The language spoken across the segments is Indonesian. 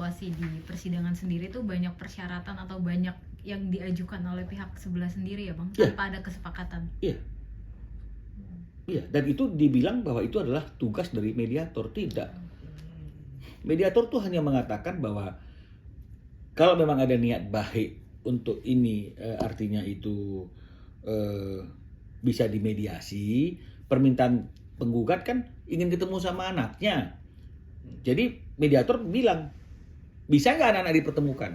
situasi di persidangan sendiri tuh banyak persyaratan atau banyak yang diajukan oleh pihak sebelah sendiri ya Bang, Iya. tanpa ada kesepakatan. Iya. Iya, dan itu dibilang bahwa itu adalah tugas dari mediator. Tidak. Mediator tuh hanya mengatakan bahwa kalau memang ada niat baik untuk ini, artinya itu bisa dimediasi. Permintaan penggugat kan ingin ketemu sama anaknya. Jadi mediator bilang, bisa nggak anak-anak dipertemukan?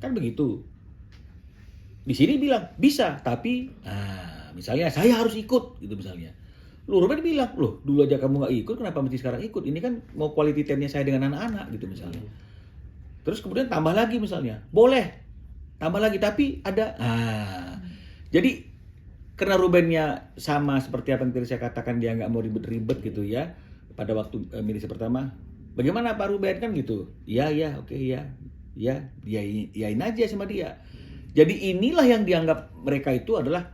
Kan begitu. Di sini bilang, bisa, tapi misalnya saya harus ikut, gitu misalnya. Ruben bilang, loh dulu aja kamu nggak ikut, kenapa mesti sekarang ikut? Ini kan mau quality time-nya saya dengan anak-anak, gitu misalnya. Terus kemudian tambah lagi misalnya, boleh, tambah lagi, tapi ada. Jadi karena Rubennya sama seperti apa yang tadi saya katakan, dia nggak mau ribet-ribet gitu ya. Pada waktu mediasi pertama, bagaimana Pak Ruben kan gitu? Iya, oke, iya, dia iyain aja sama dia. Jadi inilah yang dianggap mereka itu adalah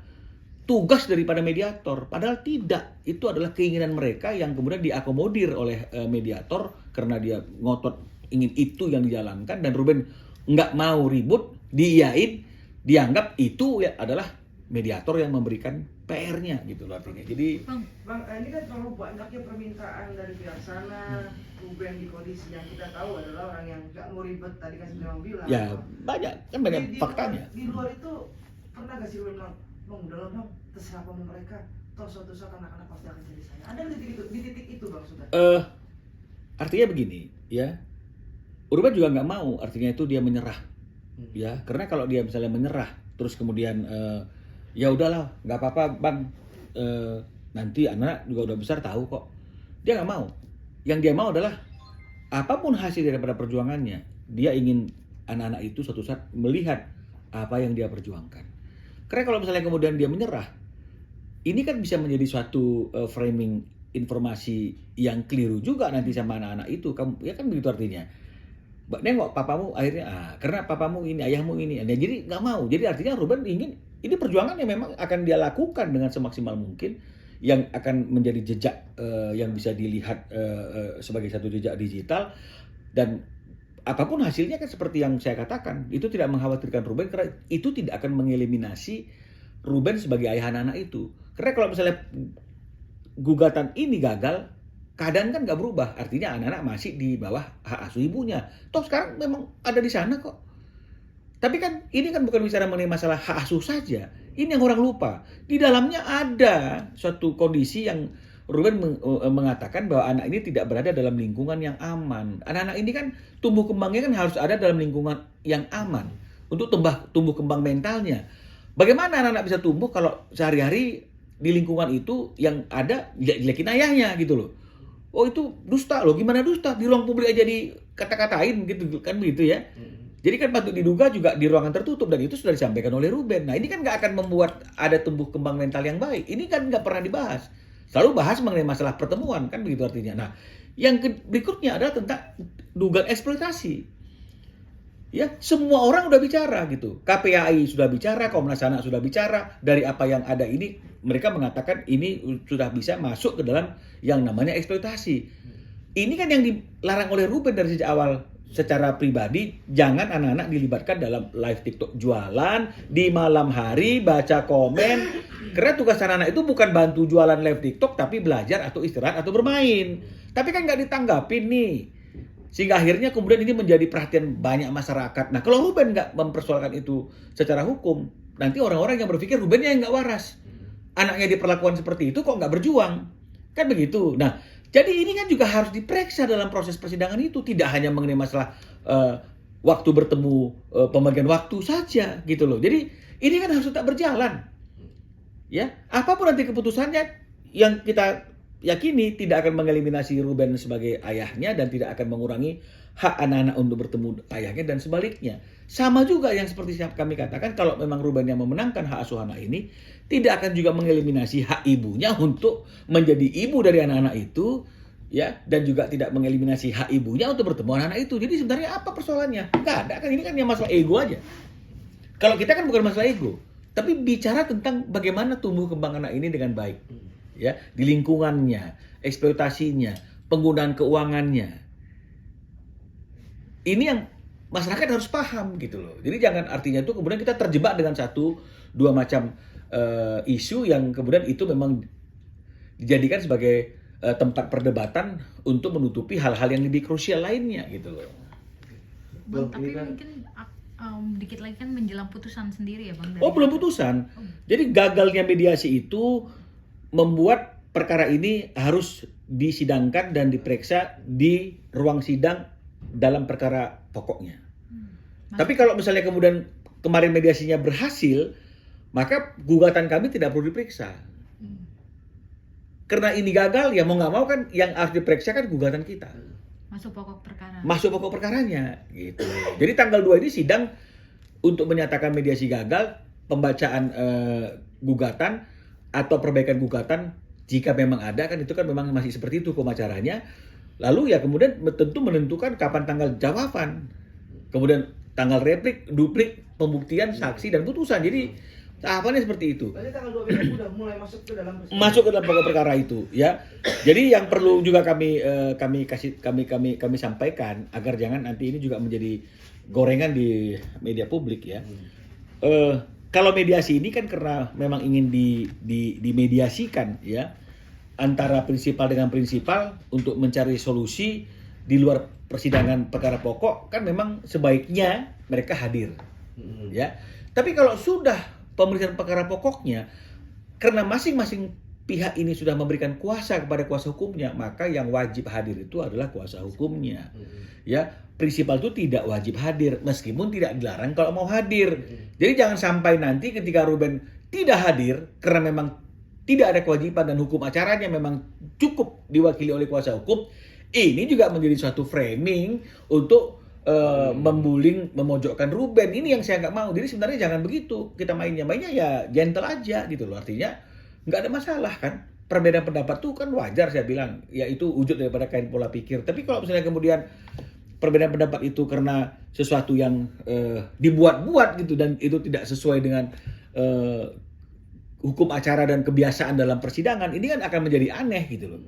tugas daripada mediator, padahal tidak. Itu adalah keinginan mereka yang kemudian diakomodir oleh mediator karena dia ngotot ingin itu yang dijalankan, dan Ruben nggak mau ribut, diiyain, dianggap itu ya adalah mediator yang memberikan PR-nya gitu loh artinya. Jadi Bang, ini kan terlalu banyaknya permintaan dari pihak sana. Ruben di kondisi yang kita tahu adalah orang yang nggak mau ribet, tadi kan sudah bilang. ya banyak faktanya. Di luar itu pernah gak sih Ruben bilang, Bang udah lah Bang, terserah sama mereka, toh suatu saat anak-anak pasti akan jadi saya. Ada di titik itu Bang sudah. Artinya begini ya, Ruben juga nggak mau artinya itu dia menyerah ya, karena kalau dia misalnya menyerah terus kemudian ya udahlah nggak apa-apa Bang, nanti anak juga udah besar tahu kok, dia nggak mau. Yang dia mau adalah apapun hasil daripada perjuangannya, dia ingin anak-anak itu suatu saat melihat apa yang dia perjuangkan. Karena kalau misalnya kemudian dia menyerah, ini kan bisa menjadi suatu framing informasi yang keliru juga nanti sama anak-anak itu. Kamu ya kan begitu artinya. Nengok papamu akhirnya, karena papamu ini, ayahmu ini. Nah, jadi nggak mau. Jadi artinya Ruben ingin ini perjuangan yang memang akan dia lakukan dengan semaksimal mungkin, yang akan menjadi jejak yang bisa dilihat sebagai satu jejak digital, dan apapun hasilnya kan seperti yang saya katakan, itu tidak mengkhawatirkan Ruben karena itu tidak akan mengeliminasi Ruben sebagai ayah anak-anak itu. Karena kalau misalnya gugatan ini gagal, keadaan kan nggak berubah, artinya anak-anak masih di bawah hak asuh ibunya. Toh sekarang memang ada di sana kok. Tapi kan ini kan bukan bicara mengenai masalah hak asuh saja. Ini yang orang lupa. Di dalamnya ada suatu kondisi yang Ruben mengatakan bahwa anak ini tidak berada dalam lingkungan yang aman. Anak-anak ini kan tumbuh kembangnya kan harus ada dalam lingkungan yang aman untuk tumbuh kembang mentalnya. Bagaimana anak-anak bisa tumbuh kalau sehari-hari di lingkungan itu yang ada jelek-jelekin ayahnya gitu loh. Oh itu dusta loh, gimana dusta? Di ruang publik aja dikata-katain gitu kan begitu ya. Jadi kan patut diduga juga di ruangan tertutup, dan itu sudah disampaikan oleh Ruben. Nah ini kan nggak akan membuat ada tumbuh kembang mental yang baik. Ini kan nggak pernah dibahas. Selalu bahas mengenai masalah pertemuan kan begitu artinya. Nah yang berikutnya adalah tentang dugaan eksploitasi. Ya semua orang udah bicara gitu. KPAI sudah bicara, Komnas Anak sudah bicara. Dari apa yang ada ini mereka mengatakan ini sudah bisa masuk ke dalam yang namanya eksploitasi. Ini kan yang dilarang oleh Ruben dari sejak awal. Secara pribadi, jangan anak-anak dilibatkan dalam live TikTok jualan di malam hari, baca komen. Karena tugas anak-anak itu bukan bantu jualan live TikTok, tapi belajar atau istirahat atau bermain. Tapi kan nggak ditanggapin nih. Sehingga akhirnya kemudian ini menjadi perhatian banyak masyarakat. Nah kalau Ruben nggak mempersoalkan itu secara hukum, nanti orang-orang yang berpikir Rubennya yang nggak waras. Anaknya diperlakukan seperti itu kok nggak berjuang. Kan begitu. Nah jadi ini kan juga harus diperiksa dalam proses persidangan itu, tidak hanya mengenai masalah waktu bertemu, pembagian waktu saja gitu loh. Jadi ini kan harus tetap berjalan. Ya, apapun nanti keputusannya, yang kita yakini tidak akan mengeliminasi Ruben sebagai ayahnya dan tidak akan mengurangi hak anak-anak untuk bertemu ayahnya dan sebaliknya. Sama juga yang seperti kami katakan, kalau memang Ruben yang memenangkan hak asuh anak ini, tidak akan juga mengeliminasi hak ibunya untuk menjadi ibu dari anak-anak itu, ya, dan juga tidak mengeliminasi hak ibunya untuk bertemu anak-anak itu. Jadi sebenarnya apa persoalannya? Nggak ada kan, ini kan yang masalah ego aja. Kalau kita kan bukan masalah ego, tapi bicara tentang bagaimana tumbuh kembang anak ini dengan baik, ya, di lingkungannya, eksploitasinya, penggunaan keuangannya. ini yang masyarakat harus paham gitu loh. Jadi jangan artinya itu kemudian kita terjebak dengan satu dua macam isu yang kemudian itu memang dijadikan sebagai tempat perdebatan untuk menutupi hal-hal yang lebih krusial lainnya gitu loh. Bang, Ini tapi kan- mungkin dikit lagi kan menjelang putusan sendiri ya Bang. Oh, belum putusan. Jadi gagalnya mediasi itu membuat perkara ini harus disidangkan dan diperiksa di ruang sidang dalam perkara pokoknya. Tapi kalau misalnya kemudian kemarin mediasinya berhasil, maka gugatan kami tidak perlu diperiksa. Karena ini gagal, ya mau nggak mau kan yang harus diperiksa kan gugatan kita. Masuk pokok perkara. Masuk pokok perkaranya gitu. Jadi tanggal 2 ini sidang untuk menyatakan mediasi gagal, pembacaan gugatan atau perbaikan gugatan jika memang ada, kan itu kan memang masih seperti itu hukum acaranya. Lalu ya kemudian tentu menentukan kapan tanggal jawaban. Kemudian tanggal replik, duplik, pembuktian, saksi dan putusan. Jadi tahapannya seperti itu. Berarti tanggal 2 Mei udah mulai masuk ke dalam persidangan. Masuk ke dalam pokok perkara itu ya. Jadi yang perlu juga kami sampaikan agar jangan nanti ini juga menjadi gorengan di media publik ya. Kalau mediasi ini kan karena memang ingin dimediasikan ya antara prinsipal dengan prinsipal untuk mencari solusi di luar persidangan perkara pokok, kan memang sebaiknya mereka hadir ya. Tapi kalau sudah pemeriksaan perkara pokoknya, karena masing-masing pihak ini sudah memberikan kuasa kepada kuasa hukumnya, maka yang wajib hadir itu adalah kuasa hukumnya. Ya, prinsipal itu tidak wajib hadir meskipun tidak dilarang kalau mau hadir. Jadi jangan sampai nanti ketika Ruben tidak hadir karena memang tidak ada kewajiban dan hukum acaranya memang cukup diwakili oleh kuasa hukum, ini juga menjadi suatu framing untuk membuling, memojokkan Ruben. Ini yang saya nggak mau. Jadi sebenarnya jangan begitu. Kita mainnya ya gentle aja gitu loh. Artinya nggak ada masalah kan. Perbedaan pendapat tuh kan wajar saya bilang. Ya itu wujud daripada kain pola pikir. Tapi kalau misalnya kemudian perbedaan pendapat itu karena sesuatu yang dibuat-buat gitu dan itu tidak sesuai dengan hukum acara dan kebiasaan dalam persidangan, ini kan akan menjadi aneh gitu loh.